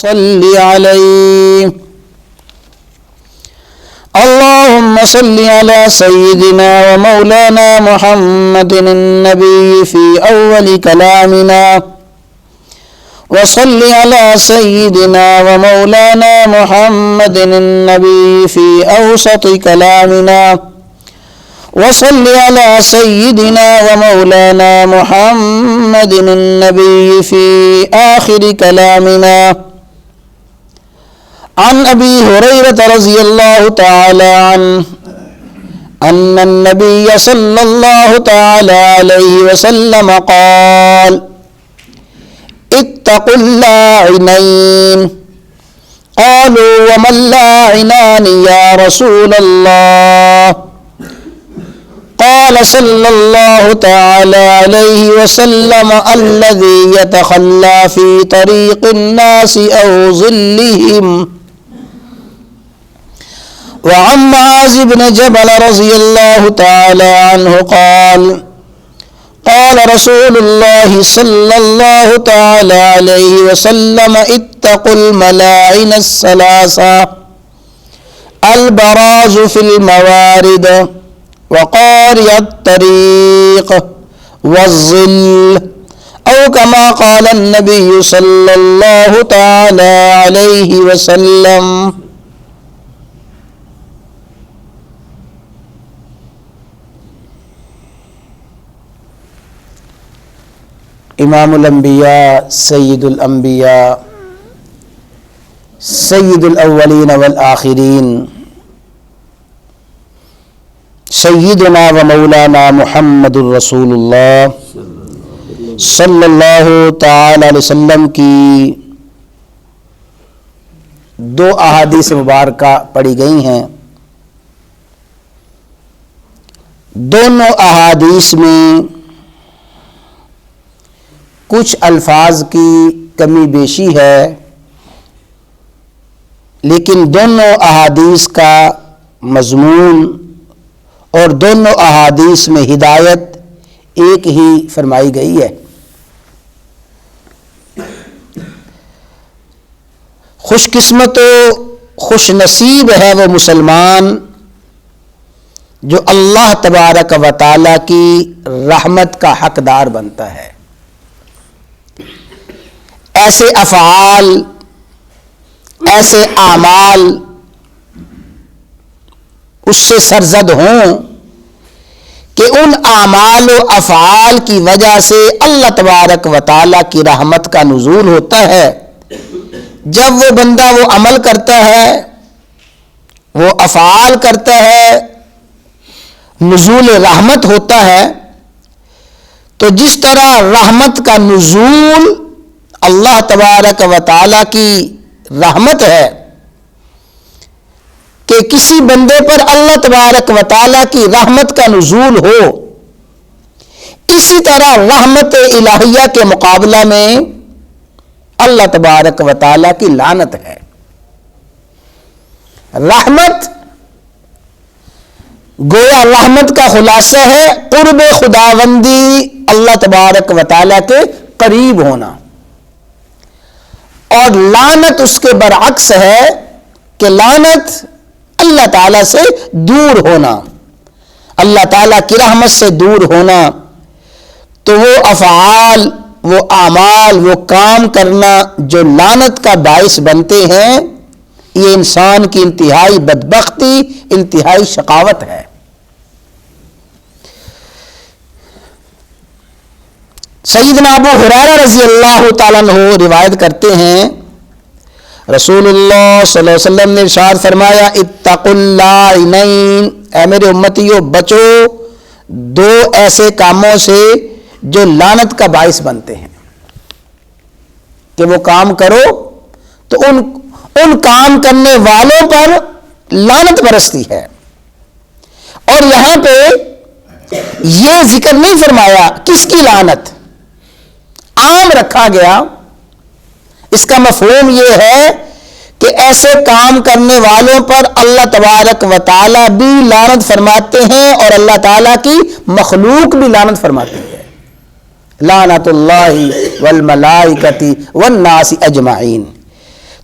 صل عليه اللهم صل على سيدنا ومولانا محمد النبي في أول كلامنا وصل على سيدنا ومولانا محمد النبي في أوسط كلامنا وصل على سيدنا ومولانا محمد النبي في آخر كلامنا عن أبي هريرة رضي الله تعالى عنه أن النبي صلى الله تعالى عليه وسلم قال اتقوا اللاعنين قالوا وما اللاعنان يا رسول الله قال صلى الله تعالى عليه وسلم الذي يتخلى في طريق الناس أو ظلهم. وعن معاذ بن جبل رضي الله تعالى عنه قال قال رسول الله صلى الله تعالى عليه وسلم اتقوا الملاعن الثلاثة البراز في الموارد وقارئ الطريق والظل أو كما قال النبي صلى الله تعالى عليه وسلم. امام الانبیاء سید الانبیاء سید الاولین والآخرین سیدنا و مولانا محمد الرسول اللہ صلی اللہ تعالی علیہ وسلم کی دو احادیث مبارکہ پڑھی گئی ہیں. دونوں احادیث میں کچھ الفاظ کی کمی بیشی ہے، لیکن دونوں احادیث کا مضمون اور دونوں احادیث میں ہدایت ایک ہی فرمائی گئی ہے. خوش قسمت و خوش نصیب ہے وہ مسلمان جو اللہ تبارک و تعالی کی رحمت کا حقدار بنتا ہے. ایسے افعال، ایسے اعمال اس سے سرزد ہوں کہ ان اعمال و افعال کی وجہ سے اللہ تبارک و تعالیٰ کی رحمت کا نزول ہوتا ہے. جب وہ بندہ وہ عمل کرتا ہے، وہ افعال کرتا ہے، نزول رحمت ہوتا ہے. تو جس طرح رحمت کا نزول اللہ تبارک و تعالیٰ کی رحمت ہے کہ کسی بندے پر اللہ تبارک و تعالیٰ کی رحمت کا نزول ہو، اسی طرح رحمت الہیہ کے مقابلہ میں اللہ تبارک و تعالیٰ کی لعنت ہے. رحمت گویا رحمت کا خلاصہ ہے قرب خداوندی، اللہ تبارک و تعالیٰ کے قریب ہونا، اور لعنت اس کے برعکس ہے کہ لعنت اللہ تعالیٰ سے دور ہونا، اللہ تعالیٰ کی رحمت سے دور ہونا. تو وہ افعال، وہ اعمال، وہ کام کرنا جو لعنت کا باعث بنتے ہیں، یہ انسان کی انتہائی بدبختی، انتہائی شقاوت ہے. سیدنا ابو ہریرہ رضی اللہ تعالیٰ عنہ روایت کرتے ہیں رسول اللہ صلی اللہ علیہ وسلم نے ارشاد فرمایا اتقوا اللاعنین، اے میرے امتیوں بچو دو ایسے کاموں سے جو لعنت کا باعث بنتے ہیں کہ وہ کام کرو تو ان کام کرنے والوں پر لعنت برستی ہے. اور یہاں پہ یہ ذکر نہیں فرمایا کس کی لعنت، عام رکھا گیا. اس کا مفہوم یہ ہے کہ ایسے کام کرنے والوں پر اللہ تبارک و تعالیٰ بھی لعنت فرماتے ہیں اور اللہ تعالیٰ کی مخلوق بھی لعنت فرماتی ہے. لعنت اللہ والملائکۃ والناس اجمعین.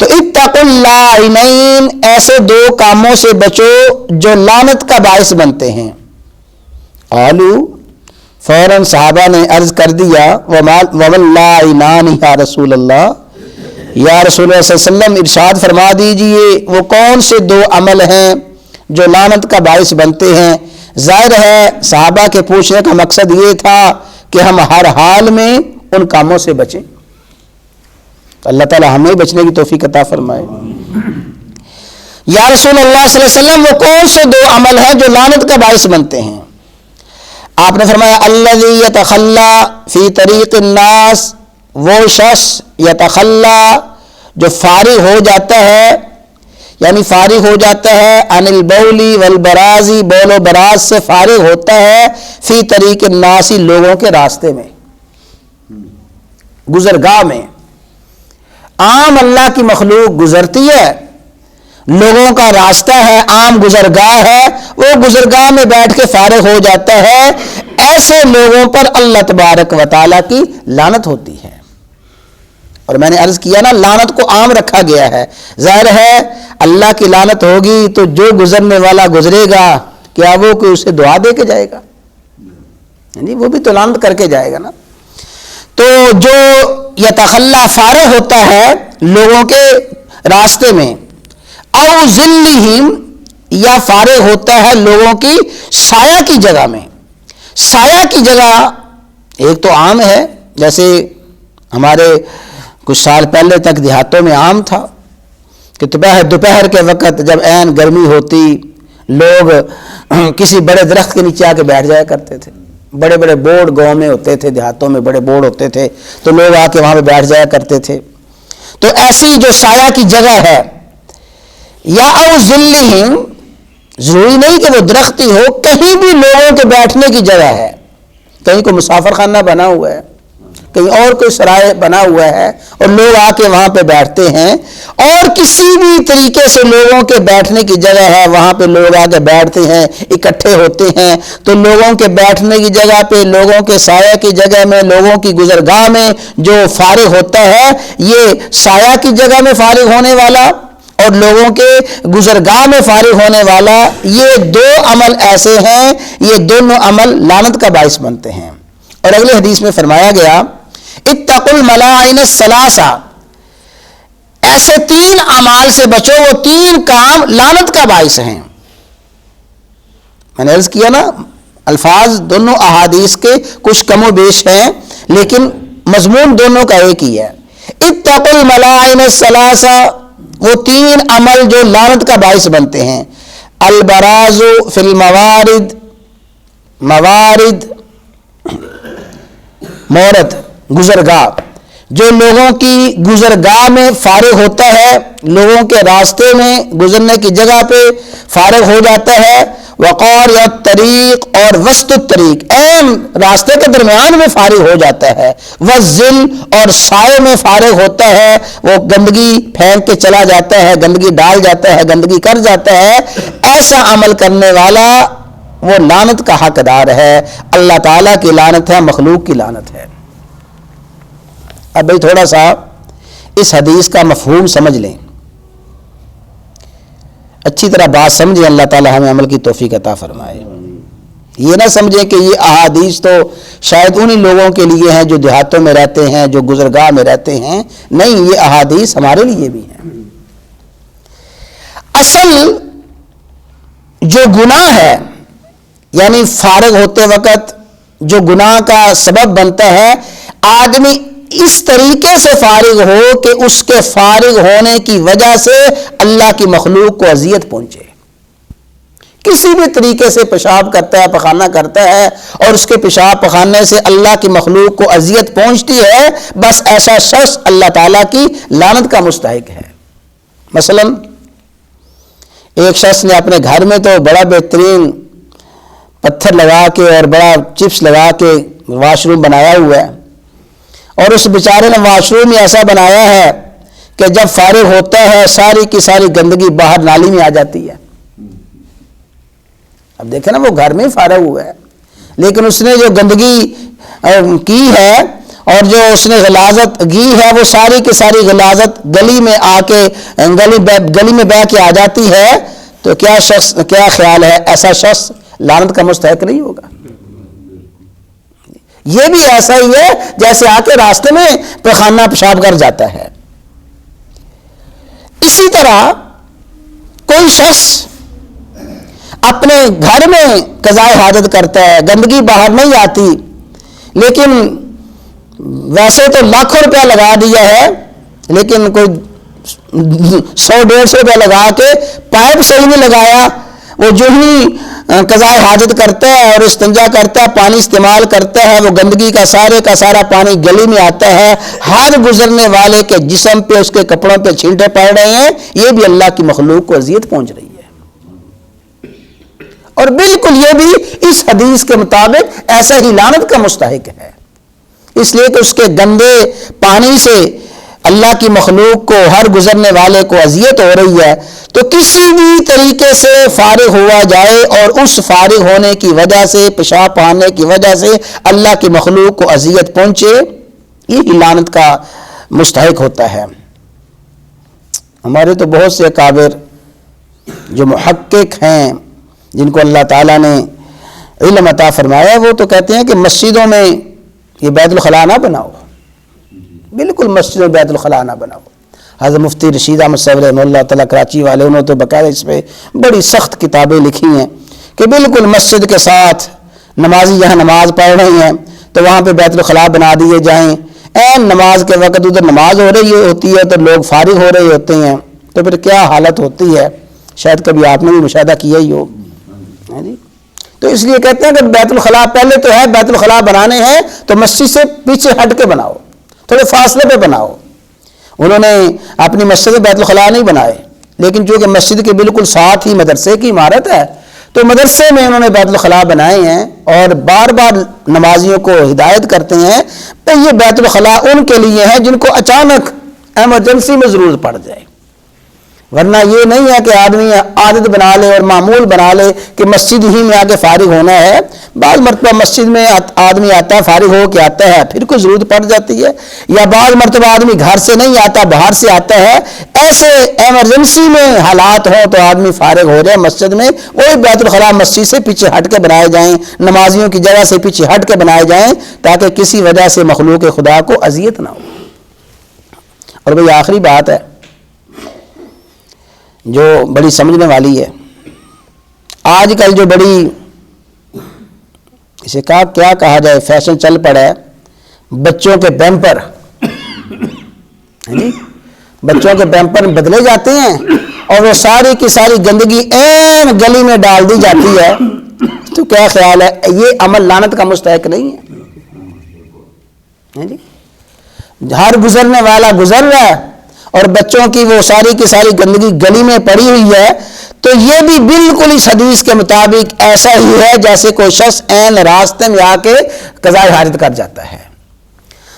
تو اتقوا اللاعنین، ایسے دو کاموں سے بچو جو لعنت کا باعث بنتے ہیں. قالوا، فوراً صحابہ نے عرض کر دیا، وَاللَّاعِنَانِ یا رسول اللہ، یا رسول اللہ صلی اللہ علیہ وسلم ارشاد فرما دیجئے وہ کون سے دو عمل ہیں جو لعنت کا باعث بنتے ہیں. ظاہر ہے صحابہ کے پوچھنے کا مقصد یہ تھا کہ ہم ہر حال میں ان کاموں سے بچیں. اللہ تعالی ہمیں بچنے کی توفیق عطا فرمائے. یا رسول اللہ صلی اللہ علیہ وسلم وہ کون سے دو عمل ہیں جو لعنت کا باعث بنتے ہیں؟ آپ نے فرمایا الذی یتخلی فی طریق الناس، وہ شخص یتخلی جو فارغ ہو جاتا ہے، یعنی فارغ ہو جاتا ہے عن البول والبراز، بول و براز سے فارغ ہوتا ہے، فی طریق الناس لوگوں کے راستے میں، گزرگاہ میں. عام اللہ کی مخلوق گزرتی ہے، لوگوں کا راستہ ہے، عام گزرگاہ ہے، وہ گزرگاہ میں بیٹھ کے فارغ ہو جاتا ہے. ایسے لوگوں پر اللہ تبارک و تعالیٰ کی لعنت ہوتی ہے. اور میں نے عرض کیا نا، لعنت کو عام رکھا گیا ہے. ظاہر ہے اللہ کی لعنت ہوگی تو جو گزرنے والا گزرے گا کیا وہ کوئی اسے دعا دے کے جائے گا؟ یعنی وہ بھی تو لعنت کر کے جائے گا نا. تو جو یتخلی فارغ ہوتا ہے لوگوں کے راستے میں، او ظلہم، یا فارغ ہوتا ہے لوگوں کی سایہ کی جگہ میں. سایہ کی جگہ ایک تو عام ہے، جیسے ہمارے کچھ سال پہلے تک دیہاتوں میں عام تھا کہ دوپہر کے وقت جب عین گرمی ہوتی لوگ کسی بڑے درخت کے نیچے آ کے بیٹھ جایا کرتے تھے. بڑے بڑے بورڈ گاؤں میں ہوتے تھے، دیہاتوں میں بڑے بورڈ ہوتے تھے، تو لوگ آ کے وہاں پہ بیٹھ جایا کرتے تھے. تو ایسی جو سایہ کی جگہ ہے، یا او ظلہم، ضروری نہیں کہ وہ درخت ہی ہو، کہیں بھی لوگوں کے بیٹھنے کی جگہ ہے. کہیں کوئی مسافر خانہ بنا ہوا ہے، کہیں اور کوئی سرائے بنا ہوا ہے اور لوگ آ کے وہاں پہ بیٹھتے ہیں، اور کسی بھی طریقے سے لوگوں کے بیٹھنے کی جگہ ہے، وہاں پہ لوگ آ کے بیٹھتے ہیں، اکٹھے ہوتے ہیں. تو لوگوں کے بیٹھنے کی جگہ پہ، لوگوں کے سایہ کی جگہ میں، لوگوں کی گزرگاہ میں جو فارغ ہوتا ہے، یہ سایہ کی جگہ میں فارغ ہونے والا اور لوگوں کے گزرگاہ میں فارغ ہونے والا، یہ دو عمل ایسے ہیں، یہ دونوں عمل لعنت کا باعث بنتے ہیں. اور اگلے حدیث میں فرمایا گیا اتقوا الملاعن الثلاثہ، ایسے تین اعمال سے بچو، وہ تین کام لعنت کا باعث ہیں. میں نے عرض کیا نا، الفاظ دونوں احادیث کے کچھ کم و بیش ہیں لیکن مضمون دونوں کا ایک ہی ہے. اتقوا الملاعن الثلاثہ، وہ تین عمل جو لعنت کا باعث بنتے ہیں. البراز فی الموارد، موارد مورد گزرگاہ، جو لوگوں کی گزرگاہ میں فارغ ہوتا ہے، لوگوں کے راستے میں گزرنے کی جگہ پہ فارغ ہو جاتا ہے. وقار یا طریق، اور وسط الطریق، عین راستے کے درمیان میں فارغ ہو جاتا ہے. والظل، اور سائے میں فارغ ہوتا ہے، وہ گندگی پھینک کے چلا جاتا ہے، گندگی ڈال جاتا ہے، گندگی کر جاتا ہے. ایسا عمل کرنے والا وہ لعنت کا حقدار ہے. اللہ تعالیٰ کی لعنت ہے، مخلوق کی لعنت ہے. اب بھائی تھوڑا سا اس حدیث کا مفہوم سمجھ لیں، اچھی طرح بات سمجھیں، اللہ تعالیٰ ہمیں عمل کی توفیق عطا فرمائے. یہ نہ سمجھیں کہ یہ احادیث تو شاید انہی لوگوں کے لیے ہیں جو دیہاتوں میں رہتے ہیں، جو گزرگاہ میں رہتے ہیں. نہیں، یہ احادیث ہمارے لیے بھی ہیں. اصل جو گناہ ہے، یعنی فارغ ہوتے وقت جو گناہ کا سبب بنتا ہے، آدمی اس طریقے سے فارغ ہو کہ اس کے فارغ ہونے کی وجہ سے اللہ کی مخلوق کو اذیت پہنچے. کسی بھی طریقے سے پیشاب کرتا ہے، پخانہ کرتا ہے، اور اس کے پیشاب پخانے سے اللہ کی مخلوق کو اذیت پہنچتی ہے، بس ایسا شخص اللہ تعالیٰ کی لعنت کا مستحق ہے. مثلا ایک شخص نے اپنے گھر میں تو بڑا بہترین پتھر لگا کے اور بڑا چپس لگا کے واش روم بنایا ہوا ہے، اور اس بیچارے نے واش روم ہی ایسا بنایا ہے کہ جب فارغ ہوتا ہے ساری کی ساری گندگی باہر نالی میں آ جاتی ہے. اب دیکھیں نا، وہ گھر میں ہی فارغ ہوا ہے لیکن اس نے جو گندگی کی ہے اور جو اس نے غلاظت کی ہے وہ ساری کی ساری غلاظت گلی میں آ کے گلی میں بہ کے آ جاتی ہے، تو کیا خیال ہے ایسا شخص لعنت کا مستحق نہیں ہوگا؟ یہ بھی ایسا ہی ہے جیسے آ کے راستے میں پیخانہ پیشاب کر جاتا ہے۔ اسی طرح کوئی شخص اپنے گھر میں قضاء حاجت کرتا ہے، گندگی باہر نہیں آتی، لیکن ویسے تو لاکھوں روپیہ لگا دیا ہے، لیکن کوئی 100-150 روپیہ لگا کے پائپ صحیح نہیں لگایا، وہ جو ہی قضاء حاجت کرتا ہے اور استنجا کرتا ہے، پانی استعمال کرتا ہے، وہ گندگی کا سارا پانی گلی میں آتا ہے، ہر گزرنے والے کے جسم پہ اس کے کپڑوں پہ چھینٹے پڑ رہے ہیں، یہ بھی اللہ کی مخلوق کو اذیت پہنچ رہی ہے۔ اور بالکل یہ بھی اس حدیث کے مطابق ایسا ہی لعنت کا مستحق ہے، اس لیے کہ اس کے گندے پانی سے اللہ کی مخلوق کو، ہر گزرنے والے کو اذیت ہو رہی ہے۔ تو کسی بھی طریقے سے فارغ ہوا جائے اور اس فارغ ہونے کی وجہ سے، پیشاب پانے کی وجہ سے اللہ کی مخلوق کو اذیت پہنچے، یہ لعنت کا مستحق ہوتا ہے۔ ہمارے تو بہت سے اکابر جو محقق ہیں، جن کو اللہ تعالیٰ نے علم عطا فرمایا، وہ تو کہتے ہیں کہ مسجدوں میں یہ بیت الخلاء نہ بناؤ، بالکل مسجدوں میں بیت الخلاء نہ بناؤ۔ حضرت مفتی رشید احمد صاحب رحمہ اللہ تعالیٰ کراچی والے، انہوں نے تو باقاعدہ اس پہ بڑی سخت کتابیں لکھی ہیں کہ بالکل مسجد کے ساتھ نمازی یہاں نماز پڑھ رہے ہیں تو وہاں پہ بیت الخلاء بنا دیے جائیں، عین نماز کے وقت ادھر نماز ہو رہی ہوتی ہے تو لوگ فارغ ہو رہے ہوتے ہیں، تو پھر کیا حالت ہوتی ہے، شاید کبھی آپ نے بھی مشاہدہ کیا ہی ہو جی۔ تو اس لیے کہتے ہیں کہ بیت الخلاء پہلے تو ہے، بیت الخلاء بنانے ہیں تو مسجد سے پیچھے ہٹ کے بناؤ، تھوڑے فاصلے پہ بناؤ۔ انہوں نے اپنی مسجد میں بیت الخلاء نہیں بنائے، لیکن چونکہ مسجد کے بالکل ساتھ ہی مدرسے کی عمارت ہے تو مدرسے میں انہوں نے بیت الخلاء بنائے ہیں، اور بار بار نمازیوں کو ہدایت کرتے ہیں کہ یہ بیت الخلاء ان کے لیے ہے جن کو اچانک ایمرجنسی میں ضرورت پڑ جائے، ورنہ یہ نہیں ہے کہ آدمی عادت بنا لے اور معمول بنا لے کہ مسجد ہی میں آ کے فارغ ہونا ہے۔ بعض مرتبہ مسجد میں آدمی آتا ہے، فارغ ہو کے آتا ہے، پھر کوئی ضرورت پڑ جاتی ہے، یا بعض مرتبہ آدمی گھر سے نہیں آتا، باہر سے آتا ہے، ایسے ایمرجنسی میں حالات ہوں تو آدمی فارغ ہو جائے مسجد میں، وہی بیت الخلاء مسجد سے پیچھے ہٹ کے بنائے جائیں، نمازیوں کی جگہ سے پیچھے ہٹ کے بنائے جائیں، تاکہ کسی وجہ سے مخلوق خدا کو اذیت نہ ہو۔ اور بھئی آخری بات ہے جو بڑی سمجھنے والی ہے، آج کل جو بڑی اسے کیا کہا جائے فیشن چل پڑا ہے، بچوں کے پیمپر، بچوں کے پیمپر بدلے جاتے ہیں اور وہ ساری کی ساری گندگی عین گلی میں ڈال دی جاتی ہے، تو کیا خیال ہے یہ عمل لعنت کا مستحق نہیں ہے جی؟ ہر گزرنے والا گزر رہا ہے اور بچوں کی وہ ساری کی ساری گندگی گلی میں پڑی ہوئی ہے، تو یہ بھی بالکل اس حدیث کے مطابق ایسا ہی ہے جیسے کوئی شخص عین راستے میں آ کے قضاء حاجت کر جاتا ہے۔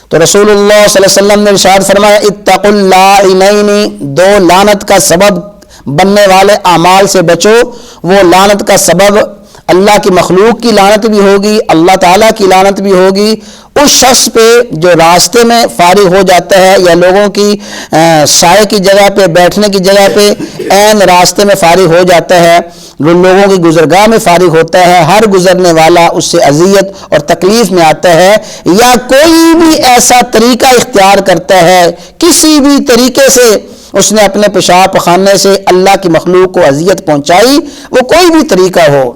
تو رسول اللہ صلی اللہ علیہ وسلم نے ارشاد فرمایا اتقوا اللعینین، دو لعنت کا سبب بننے والے اعمال سے بچو۔ وہ لعنت کا سبب اللہ کی مخلوق کی لعنت بھی ہوگی، اللہ تعالیٰ کی لعنت بھی ہوگی اس شخص پہ جو راستے میں فارغ ہو جاتا ہے، یا لوگوں کی سائے کی جگہ پہ، بیٹھنے کی جگہ پہ عین راستے میں فارغ ہو جاتا ہے، لوگوں کی گزرگاہ میں فارغ ہوتا ہے، ہر گزرنے والا اس سے اذیت اور تکلیف میں آتا ہے، یا کوئی بھی ایسا طریقہ اختیار کرتا ہے، کسی بھی طریقے سے اس نے اپنے پیشاب پخانے سے اللہ کی مخلوق کو اذیت پہنچائی، وہ کوئی بھی طریقہ ہو،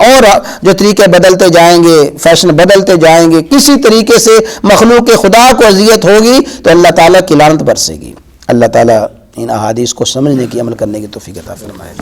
اور جو طریقے بدلتے جائیں گے، فیشن بدلتے جائیں گے، کسی طریقے سے مخلوق خدا کو اذیت ہوگی تو اللہ تعالیٰ کی لعنت برسے گی۔ اللہ تعالیٰ ان احادیث کو سمجھنے کی، عمل کرنے کی توفیق عطا فرمائے۔